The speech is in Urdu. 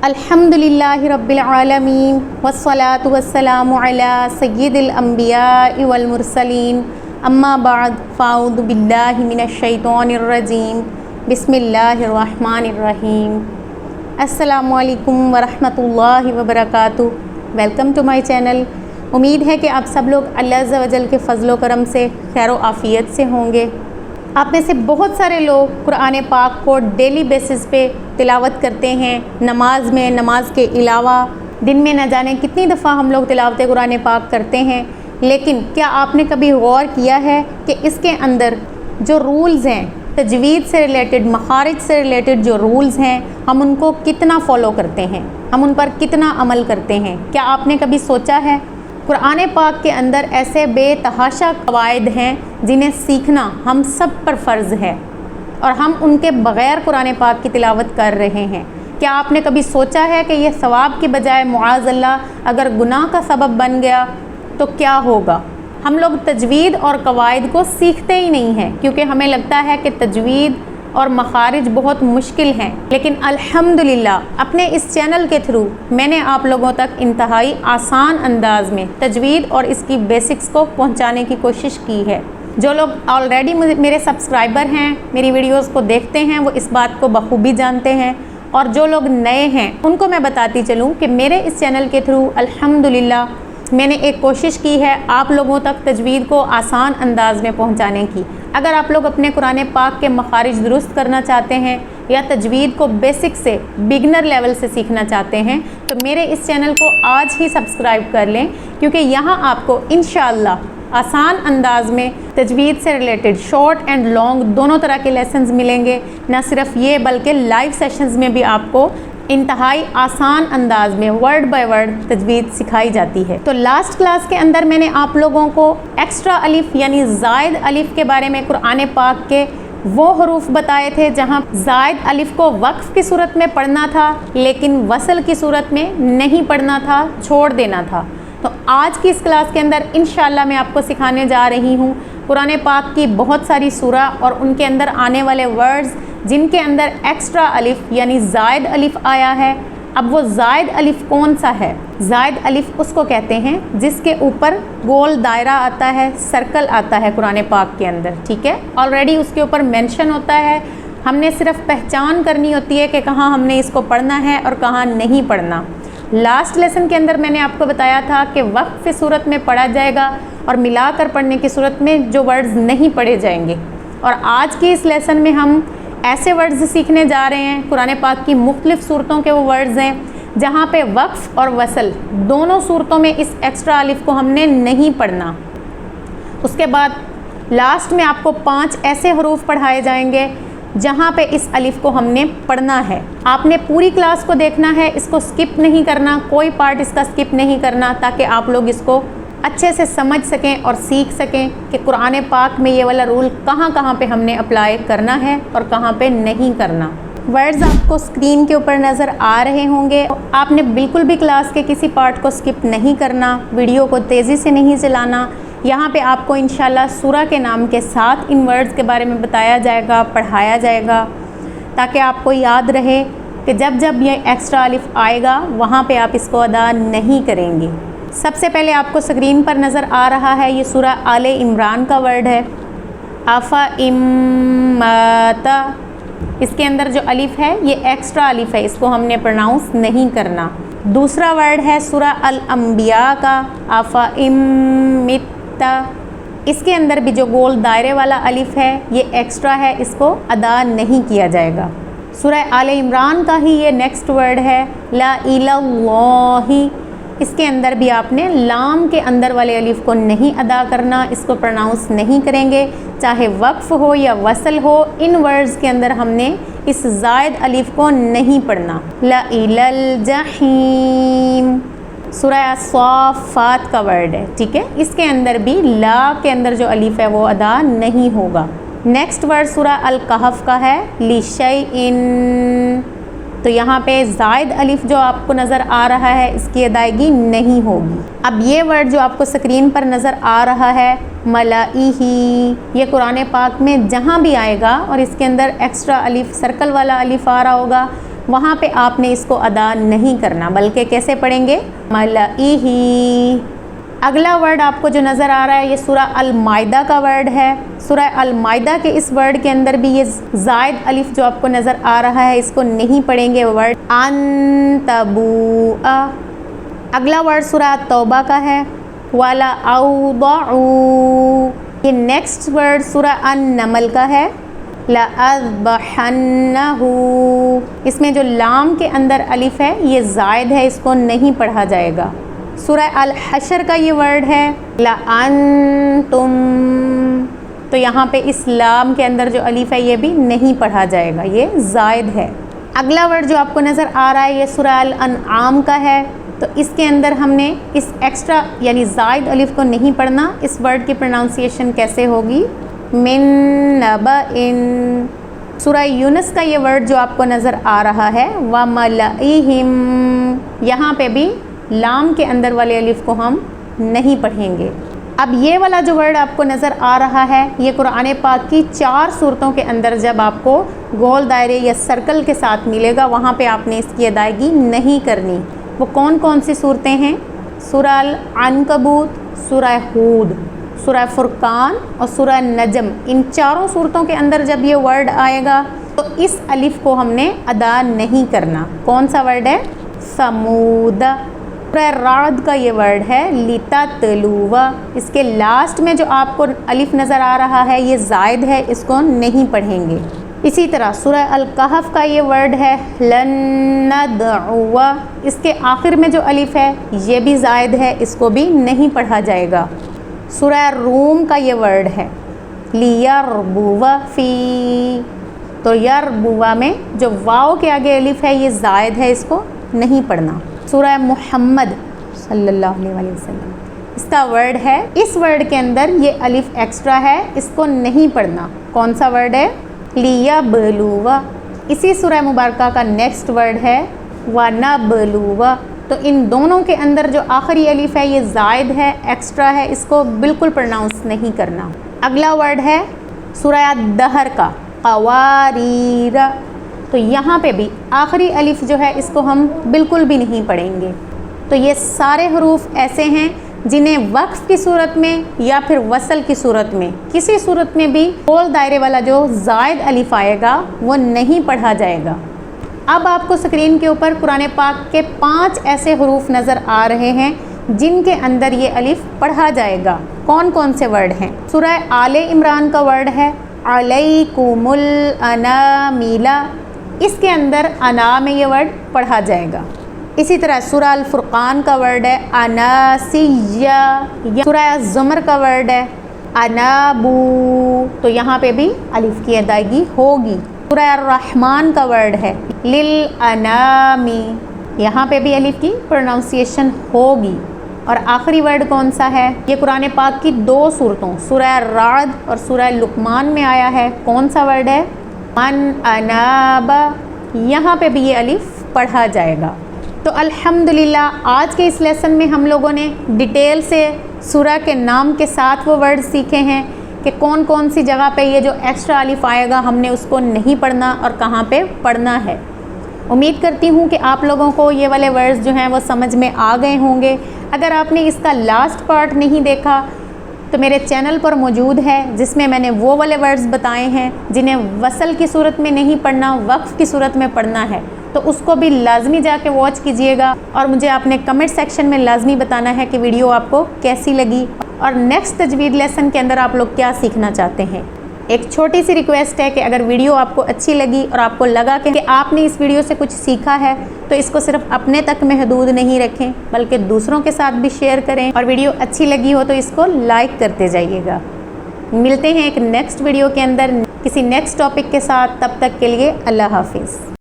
الحمدللہ رب العالمین والصلاة والسلام علی سید الانبیاء والمرسلین اما بعد فاعوذ باللہ من الشیطان الرجیم بسم اللہ الرحمن الرحیم۔ السلام علیکم ورحمۃ اللہ وبرکاتہ۔ Welcome to my channel. امید ہے کہ آپ سب لوگ اللہ عز و جل کے فضل و کرم سے خیر و عافیت سے ہوں گے۔ آپ میں سے بہت سارے لوگ قرآن پاک کو ڈیلی بیسس پہ تلاوت کرتے ہیں، نماز میں، نماز کے علاوہ دن میں نہ جانے کتنی دفعہ ہم لوگ تلاوت قرآن پاک کرتے ہیں، لیکن کیا آپ نے کبھی غور کیا ہے کہ اس کے اندر جو رولز ہیں، تجوید سے ریلیٹڈ، مخارج سے ریلیٹڈ جو رولز ہیں، ہم ان کو کتنا فالو کرتے ہیں، ہم ان پر کتنا عمل کرتے ہیں؟ کیا آپ نے کبھی سوچا ہے؟ قرآن پاک کے اندر ایسے بے تحاشا قواعد ہیں جنہیں سیکھنا ہم سب پر فرض ہے، اور ہم ان کے بغیر قرآن پاک کی تلاوت کر رہے ہیں۔ کیا آپ نے کبھی سوچا ہے کہ یہ ثواب کی بجائے معاذ اللہ اگر گناہ کا سبب بن گیا تو کیا ہوگا؟ ہم لوگ تجوید اور قواعد کو سیکھتے ہی نہیں ہیں، کیونکہ ہمیں لگتا ہے کہ تجوید اور مخارج بہت مشکل ہیں، لیکن الحمدللہ اپنے اس چینل کے تھرو میں نے آپ لوگوں تک انتہائی آسان انداز میں تجوید اور اس کی بیسکس کو پہنچانے کی کوشش کی ہے۔ جو لوگ آلریڈی میرے سبسکرائبر ہیں، میری ویڈیوز کو دیکھتے ہیں، وہ اس بات کو بخوبی جانتے ہیں، اور جو لوگ نئے ہیں ان کو میں بتاتی چلوں کہ میرے اس چینل کے تھرو الحمدللہ میں نے ایک کوشش کی ہے آپ لوگوں تک تجوید کو آسان انداز میں پہنچانے کی۔ اگر آپ لوگ اپنے قرآن پاک کے مخارج درست کرنا چاہتے ہیں یا تجوید کو بیسک سے، بگنر لیول سے سیکھنا چاہتے ہیں، تو میرے اس چینل کو آج ہی سبسکرائب کر لیں، کیونکہ یہاں آپ کو انشاءاللہ آسان انداز میں تجوید سے ریلیٹڈ شارٹ اینڈ لانگ دونوں طرح کے لیسنز ملیں گے۔ نہ صرف یہ بلکہ لائیو سیشنز میں بھی آپ کو انتہائی آسان انداز میں ورڈ بائی ورڈ تجوید سکھائی جاتی ہے۔ تو لاسٹ کلاس کے اندر میں نے آپ لوگوں کو ایکسٹرا الف یعنی زائد الف کے بارے میں قرآن پاک کے وہ حروف بتائے تھے جہاں زائد الف کو وقف کی صورت میں پڑھنا تھا لیکن وصل کی صورت میں نہیں پڑھنا تھا، چھوڑ دینا تھا۔ تو آج کی اس کلاس کے اندر انشاءاللہ میں آپ کو سکھانے جا رہی ہوں قرآن پاک کی بہت ساری سورہ اور ان کے اندر آنے والے ورڈز جن کے اندر ایکسٹرا الف یعنی زائد الف آیا ہے۔ اب وہ زائد الف کون سا ہے؟ زائد الف اس کو کہتے ہیں جس کے اوپر گول دائرہ آتا ہے، سرکل آتا ہے قرآن پاک کے اندر، ٹھیک ہے؟ آلریڈی اس کے اوپر مینشن ہوتا ہے، ہم نے صرف پہچان کرنی ہوتی ہے کہ کہاں ہم نے اس کو پڑھنا ہے اور کہاں نہیں پڑھنا۔ لاسٹ لیسن کے اندر میں نے آپ کو بتایا تھا کہ وقف صورت میں پڑھا جائے گا اور ملا کر پڑھنے کی صورت میں جو ورڈز نہیں پڑھے جائیں گے، اور آج کی اس لیسن میں ہم ایسے ورڈز سیکھنے جا رہے ہیں، قرآن پاک کی مختلف صورتوں کے وہ ورڈز ہیں جہاں پہ وقف اور وصل دونوں صورتوں میں اس ایکسٹرا الف کو ہم نے نہیں پڑھنا۔ اس کے بعد لاسٹ میں آپ کو 5 ایسے حروف پڑھائے جائیں گے جہاں پہ اس الف کو ہم نے پڑھنا ہے۔ آپ نے پوری کلاس کو دیکھنا ہے، اس کو سکپ نہیں کرنا، کوئی پارٹ اس کا سکپ نہیں کرنا، تاکہ آپ لوگ اس کو اچھے سے سمجھ سکیں اور سیکھ سکیں کہ قرآن پاک میں یہ والا رول کہاں کہاں پہ ہم نے اپلائی کرنا ہے اور کہاں پہ نہیں کرنا۔ ورڈز آپ کو اسکرین کے اوپر نظر آ رہے ہوں گے، آپ نے بالکل بھی کلاس کے کسی پارٹ کو سکپ نہیں کرنا، ویڈیو کو تیزی سے نہیں چلانا۔ یہاں پہ آپ کو انشاءاللہ سورہ کے نام کے ساتھ ان ورڈز کے بارے میں بتایا جائے گا، پڑھایا جائے گا، تاکہ آپ کو یاد رہے کہ جب جب یہ ایکسٹرا الف آئے گا وہاں پہ آپ اس کو ادا نہیں کریں گے۔ سب سے پہلے آپ کو اسکرین پر نظر آ رہا ہے یہ سورہ آل عمران کا ورڈ ہے، آفا امتا۔ اس کے اندر جو الف ہے یہ ایکسٹرا الف ہے، اس کو ہم نے پروناؤنس نہیں کرنا۔ دوسرا ورڈ ہے سورہ الانبیاء کا، آفا امتا۔ اس کے اندر بھی جو گول دائرے والا الف ہے یہ ایکسٹرا ہے، اس کو ادا نہیں کیا جائے گا۔ سورہ آل عمران کا ہی یہ نیکسٹ ورڈ ہے لا الہ الا اللہ۔ اس کے اندر بھی آپ نے لام کے اندر والے الف کو نہیں ادا کرنا، اس کو پروناؤنس نہیں کریں گے، چاہے وقف ہو یا وصل ہو، ان ورڈز کے اندر ہم نے اس زائد الف کو نہیں پڑھنا۔ لا الہ الجحیم سورہ الصافات کا ورڈ ہے، ٹھیک ہے؟ اس کے اندر بھی لا کے اندر جو الف ہے وہ ادا نہیں ہوگا۔ نیکسٹ ورڈ سورہ الکہف کا ہے لشیء، تو یہاں پہ زائد الف جو آپ کو نظر آ رہا ہے اس کی ادائیگی نہیں ہوگی۔ اب یہ ورڈ جو آپ کو سکرین پر نظر آ رہا ہے ملائہ، یہ قرآن پاک میں جہاں بھی آئے گا اور اس کے اندر ایکسٹرا الف سرکل والا الف آ رہا ہوگا وہاں پہ آپ نے اس کو ادا نہیں کرنا، بلکہ کیسے پڑھیں گے؟ ملئہ۔ اگلا ورڈ آپ کو جو نظر آ رہا ہے یہ سورہ المائدہ کا ورڈ ہے۔ سورہ المائدہ کے اس ورڈ کے اندر بھی یہ زائد الف جو آپ کو نظر آ رہا ہے اس کو نہیں پڑھیں گے، ورڈ انتبوء۔ اگلا ورڈ سورہ توبہ کا ہے، والا اوضعوا۔ یہ نیکسٹ ورڈ سورہ النمل کا ہے، لَأَذْبَحَنَّهُ۔ اس میں جو لام کے اندر الف ہے یہ زائد ہے، اس کو نہیں پڑھا جائے گا۔ سورہ الحشر کا یہ ورڈ ہے، لَأَنْتُمْ۔ تو یہاں پہ اس لام کے اندر جو الف ہے یہ بھی نہیں پڑھا جائے گا، یہ زائد ہے۔ اگلا ورڈ جو آپ کو نظر آ رہا ہے یہ سورہ الانعام کا ہے، تو اس کے اندر ہم نے اس ایکسٹرا یعنی زائد الف کو نہیں پڑھنا۔ اس ورڈ کی پروننسیشن کیسے ہوگی؟ من نبأٍ۔ سورہ یونس کا یہ ورڈ جو آپ کو نظر آ رہا ہے، وَمَلَئِهِمْ، یہاں پہ بھی لام کے اندر والے الف کو ہم نہیں پڑھیں گے۔ اب یہ والا جو ورڈ آپ کو نظر آ رہا ہے یہ قرآن پاک کی 4 صورتوں کے اندر جب آپ کو گول دائرے یا سرکل کے ساتھ ملے گا وہاں پہ آپ نے اس کی ادائیگی نہیں کرنی۔ وہ کون کون سی صورتیں ہیں؟ سورہ العنکبوت، سورہ ہود، سورہ فرقان اور سورہ نجم۔ ان 4 صورتوں کے اندر جب یہ ورڈ آئے گا تو اس الف کو ہم نے ادا نہیں کرنا۔ کون سا ورڈ ہے؟ سمود۔ سورہ رعد کا یہ ورڈ ہے، لِتَتْلُوَ۔ اس کے لاسٹ میں جو آپ کو الف نظر آ رہا ہے یہ زائد ہے، اس کو نہیں پڑھیں گے۔ اسی طرح سورہ الکہف کا یہ ورڈ ہے، لَن نَدْعُوَ۔ اس کے آخر میں جو الف ہے یہ بھی زائد ہے، اس کو بھی نہیں پڑھا جائے گا۔ سورہ روم کا یہ ورڈ ہے، لِيَرْبُوَ فِي۔ تو یربوہ میں جو واو کے آگے الف ہے یہ زائد ہے، اس کو نہیں پڑھنا۔ سورہ محمد صلی اللہ علیہ وسلم، اس کا ورڈ ہے، اس ورڈ کے اندر یہ الف ایکسٹرا ہے، اس کو نہیں پڑھنا۔ کون سا ورڈ ہے؟ لِيَبْلُوَ۔ اسی سورہ مبارکہ کا نیکسٹ ورڈ ہے، وَنَبْلُوَ۔ تو ان دونوں کے اندر جو آخری الف ہے یہ زائد ہے، ایکسٹرا ہے، اس کو بالکل پروناؤنس نہیں کرنا۔ اگلا ورڈ ہے سورہ الدہر کا، قواریر۔ تو یہاں پہ بھی آخری الف جو ہے اس کو ہم بالکل بھی نہیں پڑھیں گے۔ تو یہ سارے حروف ایسے ہیں جنہیں وقف کی صورت میں یا پھر وصل کی صورت میں کسی صورت میں بھی گول دائرے والا جو زائد الف آئے گا وہ نہیں پڑھا جائے گا۔ اب آپ کو اسکرین کے اوپر قرآن پاک کے 5 ایسے حروف نظر آ رہے ہیں جن کے اندر یہ الف پڑھا جائے گا۔ کون کون سے ورڈ ہیں؟ سورہ آل عمران کا ورڈ ہے، علیکم الانامل۔ اس کے اندر انا میں یہ ورڈ پڑھا جائے گا۔ اسی طرح سورہ الفرقان کا ورڈ ہے، اناسیہ۔ سورہ الزمر کا ورڈ ہے، انابو۔ تو یہاں پہ بھی الف کی ادائیگی ہوگی۔ سورہ الرحمن کا ورڈ ہے، للانامی۔ یہاں پہ بھی الف کی پروننسیشن ہوگی۔ اور آخری ورڈ کون سا ہے؟ یہ قرآن پاک کی 2 صورتوں سورہ الرعد اور سورہ لقمان میں آیا ہے۔ کون سا ورڈ ہے؟ من اناب۔ یہاں پہ بھی یہ الف پڑھا جائے گا۔ تو الحمدللہ آج کے اس لیسن میں ہم لوگوں نے ڈیٹیل سے سورہ کے نام کے ساتھ وہ ورڈ سیکھے ہیں کہ کون کون سی جگہ پہ یہ جو ایکسٹرا الف آئے گا ہم نے اس کو نہیں پڑھنا اور کہاں پہ پڑھنا ہے۔ امید کرتی ہوں کہ آپ لوگوں کو یہ والے ورڈز جو ہیں وہ سمجھ میں آ گئے ہوں گے۔ اگر آپ نے اس کا لاسٹ پارٹ نہیں دیکھا تو میرے چینل پر موجود ہے جس میں میں نے وہ والے ورڈز بتائے ہیں جنہیں وصل کی صورت میں نہیں پڑھنا، وقف کی صورت میں پڑھنا ہے، تو اس کو بھی لازمی جا کے واچ کیجئے گا اور مجھے آپ نے کمنٹ سیکشن میں لازمی بتانا ہے کہ ویڈیو آپ کو کیسی لگی اور نیکسٹ تجوید لیسن کے اندر آپ لوگ کیا سیکھنا چاہتے ہیں۔ ایک چھوٹی سی ریکویسٹ ہے کہ اگر ویڈیو آپ کو اچھی لگی اور آپ کو لگا کہ آپ نے اس ویڈیو سے کچھ سیکھا ہے تو اس کو صرف اپنے تک محدود نہیں رکھیں بلکہ دوسروں کے ساتھ بھی شیئر کریں، اور ویڈیو اچھی لگی ہو تو اس کو لائک کرتے جائیے گا۔ ملتے ہیں ایک نیکسٹ ویڈیو کے اندر کسی نیکسٹ ٹاپک کے ساتھ، تب تک کے لیے اللہ حافظ۔